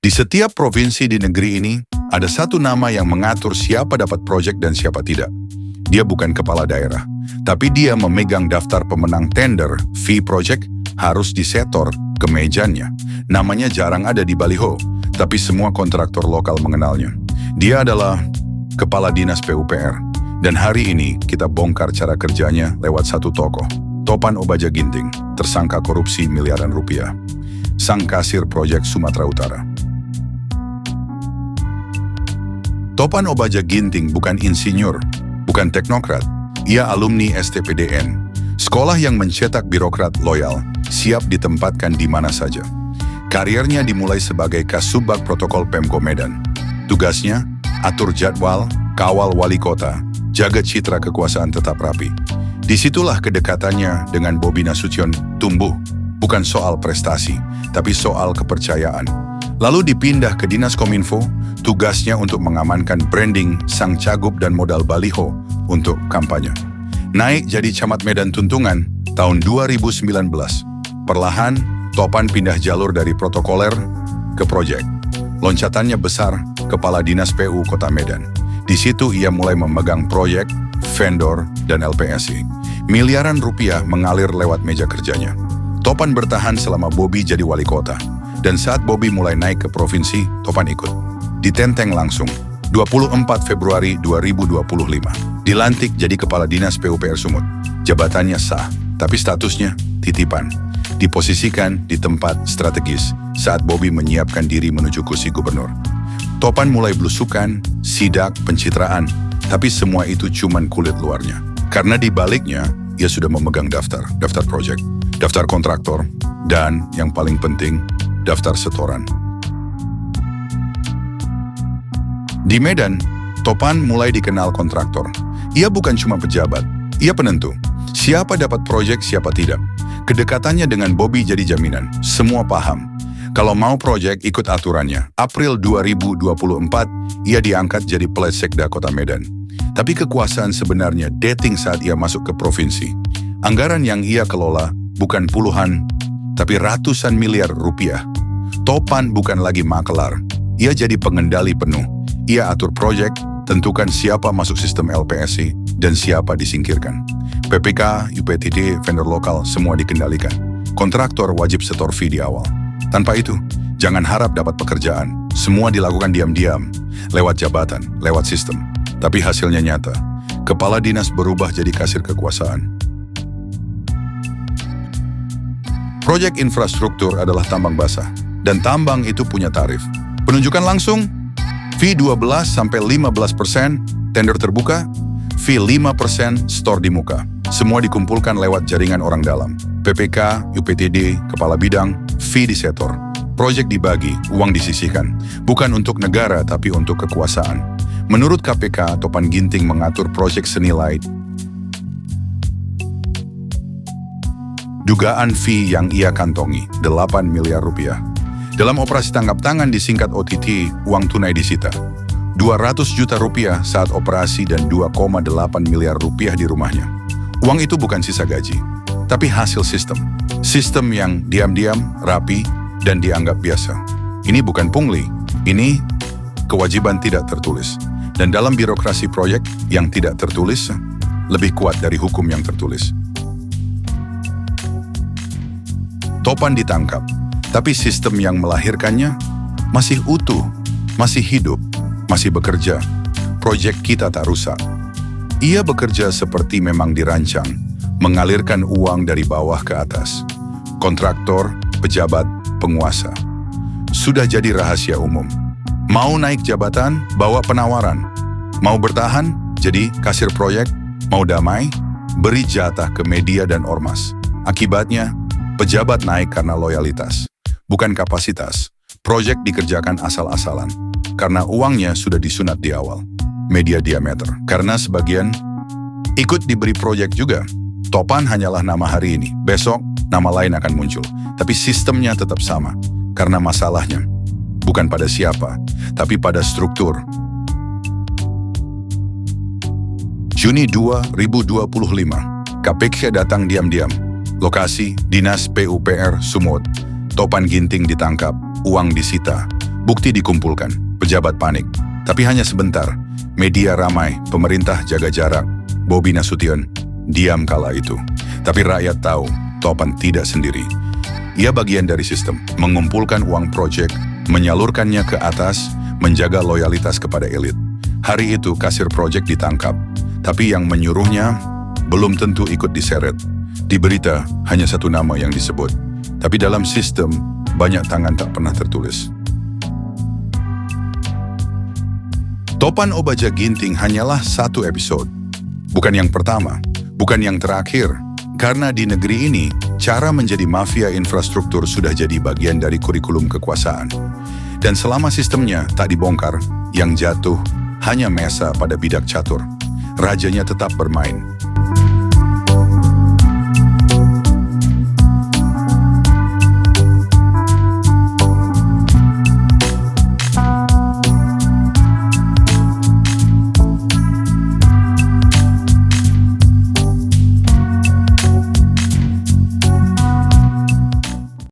Di setiap provinsi di negeri ini, ada satu nama yang mengatur siapa dapat proyek dan siapa tidak. Dia bukan kepala daerah, tapi dia memegang daftar pemenang tender fee project harus disetor ke mejanya. Namanya jarang ada di baliho, tapi semua kontraktor lokal mengenalnya. Dia adalah Kepala Dinas PUPR. Dan hari ini kita bongkar cara kerjanya lewat satu tokoh. Topan Obaja Ginting, tersangka korupsi miliaran rupiah. Sang kasir proyek Sumatera Utara. Topan Obaja Ginting bukan insinyur, bukan teknokrat. Ia alumni STPDN, sekolah yang mencetak birokrat loyal, siap ditempatkan di mana saja. Karirnya dimulai sebagai Kasubag Protokol Pemko Medan. Tugasnya, atur jadwal, kawal wali kota, jaga citra kekuasaan tetap rapi. Disitulah kedekatannya dengan Bobi Nasution tumbuh, bukan soal prestasi, tapi soal kepercayaan. Lalu dipindah ke Dinas Kominfo, tugasnya untuk mengamankan branding sang cagup dan modal baliho untuk kampanye. Naik jadi camat Medan Tuntungan tahun 2019. Perlahan, Topan pindah jalur dari protokoler ke proyek. Loncatannya besar, Kepala Dinas PU Kota Medan. Di situ ia mulai memegang proyek, vendor, dan LPSI. Miliaran rupiah mengalir lewat meja kerjanya. Topan bertahan selama Bobi jadi wali kota. Dan saat Bobi mulai naik ke provinsi, Topan ikut. Ditenteng langsung, 24 Februari 2025. Dilantik jadi Kepala Dinas PUPR Sumut. Jabatannya sah, tapi statusnya titipan. Diposisikan di tempat strategis saat Bobi menyiapkan diri menuju kursi gubernur. Topan mulai belusukan, sidak, pencitraan, tapi semua itu cuman kulit luarnya. Karena di baliknya, ia sudah memegang daftar proyek, daftar kontraktor, dan yang paling penting, daftar setoran. Di Medan, Topan mulai dikenal kontraktor. Ia bukan cuma pejabat, ia penentu. Siapa dapat proyek, siapa tidak. Kedekatannya dengan Bobi jadi jaminan. Semua paham. Kalau mau proyek, ikut aturannya. April 2024, ia diangkat jadi pelet sekda Kota Medan. Tapi kekuasaan sebenarnya dating saat ia masuk ke provinsi. Anggaran yang ia kelola bukan puluhan, tapi ratusan miliar rupiah. Topan bukan lagi makelar. Ia jadi pengendali penuh. Ia atur proyek, tentukan siapa masuk sistem LPSI dan siapa disingkirkan. PPK, UPTD, vendor lokal, semua dikendalikan. Kontraktor wajib setor fee di awal. Tanpa itu, jangan harap dapat pekerjaan. Semua dilakukan diam-diam, lewat jabatan, lewat sistem. Tapi hasilnya nyata. Kepala dinas berubah jadi kasir kekuasaan. Proyek infrastruktur adalah tambang basah. Dan tambang itu punya tarif. Penunjukan langsung, fee 12-15%, tender terbuka, fee 5% store di muka. Semua dikumpulkan lewat jaringan orang dalam. PPK, UPTD, kepala bidang, fee disetor. Proyek dibagi, uang disisihkan. Bukan untuk negara, tapi untuk kekuasaan. Menurut KPK, Topan Ginting mengatur proyek senilai dugaan fee yang ia kantongi, 8 miliar rupiah. Dalam operasi tangkap tangan disingkat OTT, uang tunai disita. 200 juta rupiah saat operasi dan 2,8 miliar rupiah di rumahnya. Uang itu bukan sisa gaji, tapi hasil sistem. Sistem yang diam-diam, rapi, dan dianggap biasa. Ini bukan pungli, ini kewajiban tidak tertulis. Dan dalam birokrasi proyek yang tidak tertulis, lebih kuat dari hukum yang tertulis. Topan ditangkap. Tapi sistem yang melahirkannya masih utuh, masih hidup, masih bekerja. Proyek kita tak rusak. Ia bekerja seperti memang dirancang, mengalirkan uang dari bawah ke atas. Kontraktor, pejabat, penguasa. Sudah jadi rahasia umum. Mau naik jabatan, bawa penawaran. Mau bertahan, jadi kasir proyek. Mau damai, beri jatah ke media dan ormas. Akibatnya, pejabat naik karena loyalitas. Bukan kapasitas. Proyek dikerjakan asal-asalan. Karena uangnya sudah disunat di awal. Media diameter. Karena sebagian ikut diberi proyek juga. Topan hanyalah nama hari ini. Besok, nama lain akan muncul. Tapi sistemnya tetap sama. Karena masalahnya bukan pada siapa, tapi pada struktur. Juni 2025, KPK datang diam-diam. Lokasi, Dinas PUPR Sumut. Topan Ginting ditangkap, uang disita, Bukti dikumpulkan, pejabat panik. Tapi hanya sebentar, media ramai, pemerintah jaga jarak. Bobi Nasution diam kala itu. Tapi rakyat tahu, Topan tidak sendiri. Ia bagian dari sistem, mengumpulkan uang proyek, menyalurkannya ke atas, menjaga loyalitas kepada elit. Hari itu kasir proyek ditangkap, tapi yang menyuruhnya belum tentu ikut diseret. Di berita hanya satu nama yang disebut, tapi dalam sistem banyak tangan tak pernah tertulis. Topan Obaja Ginting hanyalah satu episode. Bukan yang pertama, bukan yang terakhir. Karena di negeri ini, cara menjadi mafia infrastruktur sudah jadi bagian dari kurikulum kekuasaan. Dan selama sistemnya tak dibongkar, yang jatuh hanya Mesa pada bidak catur. Rajanya tetap bermain.